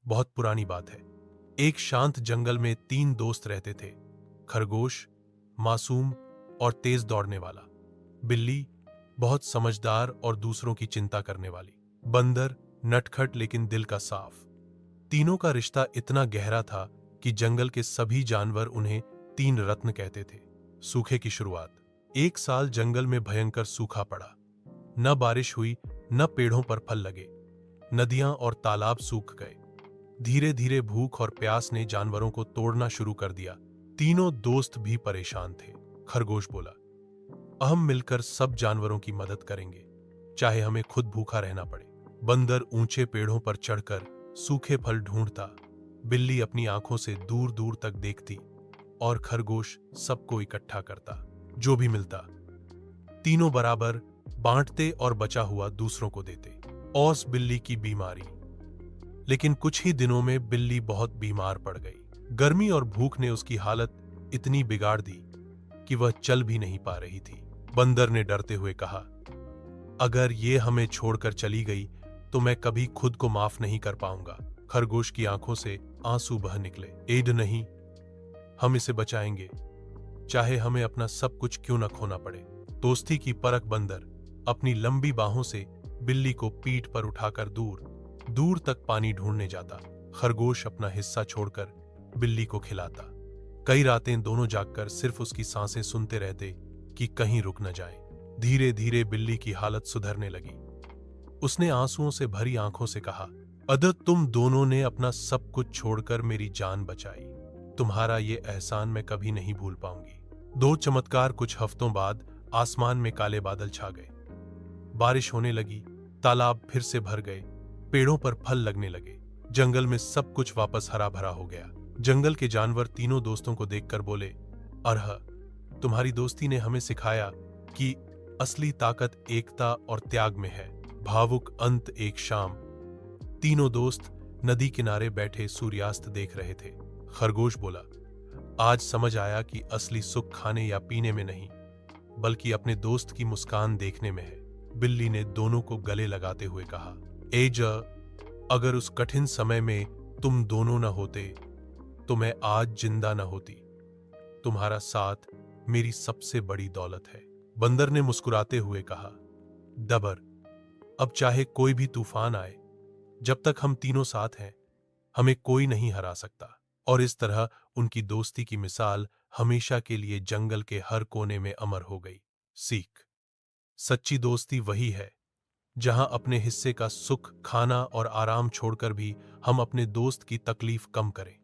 बहुत पुरानी बात है। एक शांत जंगल में तीन दोस्त रहते थे। खरगोश, मासूम और तेज दौड़ने वाला। बिल्ली, बहुत समझदार और दूसरों की चिंता करने वाली। बंदर, नटखट लेकिन दिल का साफ। तीनों का रिश्ता इतना गहरा था कि जंगल के सभी जानवर उन्हें तीन रत्न कहते थे। सूखे की शुरुआत। एक साल जंगल में भयंकर सूखा पड़ा। न बारिश हुई, न पेड़ों पर फल लगे। नदियां और तालाब सूख गए। धीरे धीरे भूख और प्यास ने जानवरों को तोड़ना शुरू कर दिया। तीनों दोस्त भी परेशान थे। खरगोश बोला, हम मिलकर सब जानवरों की मदद करेंगे, चाहे हमें खुद भूखा रहना पड़े। बंदर ऊंचे पेड़ों पर चढ़कर सूखे फल ढूंढता। बिल्ली अपनी आंखों से दूर दूर तक देखती और खरगोश सबको इकट्ठा करता, जो भी मिलता। तीनों बराबर बांटते और बचा हुआ दूसरों को देते। औस बिल्ली की बीमारी। लेकिन कुछ ही दिनों में बिल्ली बहुत बीमार पड़ गई। गर्मी और भूख ने उसकी हालत इतनी बिगाड़ दी कि वह चल भी नहीं पा रही थी। बंदर ने डरते हुए कहा, अगर ये हमें छोड़कर चली गई तो मैं कभी खुद को माफ नहीं कर पाऊंगा। खरगोश की आंखों से आंसू बह निकले। एड नहीं, हम इसे बचाएंगे, चाहे हमें अपना सब कुछ क्यों न खोना पड़े। दोस्ती की परख। बंदर अपनी लंबी बाहों से बिल्ली को पीठ पर उठाकर दूर दूर तक पानी ढूंढने जाता। खरगोश अपना हिस्सा छोड़कर बिल्ली को खिलाता। कई रातें दोनों जागकर सिर्फ उसकी सांसें सुनते रहते कि कहीं रुक न जाए। धीरे धीरे बिल्ली की हालत सुधरने लगी। उसने आंसुओं से भरी आंखों से कहा, अदर तुम दोनों ने अपना सब कुछ छोड़कर मेरी जान बचाई। तुम्हारा ये एहसान मैं कभी नहीं भूल पाऊंगी। दो चमत्कार। कुछ हफ्तों बाद आसमान में काले बादल छा गए। बारिश होने लगी। तालाब फिर से भर गए। पेड़ों पर फल लगने लगे। जंगल में सब कुछ वापस हरा भरा हो गया। जंगल के जानवर तीनों दोस्तों को देखकर बोले, अरह, तुम्हारी दोस्ती ने हमें सिखाया कि असली ताकत एकता और त्याग में है। भावुक अंत। एक शाम तीनों दोस्त नदी किनारे बैठे सूर्यास्त देख रहे थे। खरगोश बोला, आज समझ आया कि असली सुख खाने या पीने में नहीं, बल्कि अपने दोस्त की मुस्कान देखने में है। बिल्ली ने दोनों को गले लगाते हुए कहा, एज, अगर उस कठिन समय में तुम दोनों न होते तो मैं आज जिंदा न होती। तुम्हारा साथ मेरी सबसे बड़ी दौलत है। बंदर ने मुस्कुराते हुए कहा, दबर, अब चाहे कोई भी तूफान आए, जब तक हम तीनों साथ हैं, हमें कोई नहीं हरा सकता। और इस तरह उनकी दोस्ती की मिसाल हमेशा के लिए जंगल के हर कोने में अमर हो गई। सीख। सच्ची दोस्ती वही है जहां अपने हिस्से का सुख, खाना और आराम छोड़कर भी हम अपने दोस्त की तकलीफ कम करें।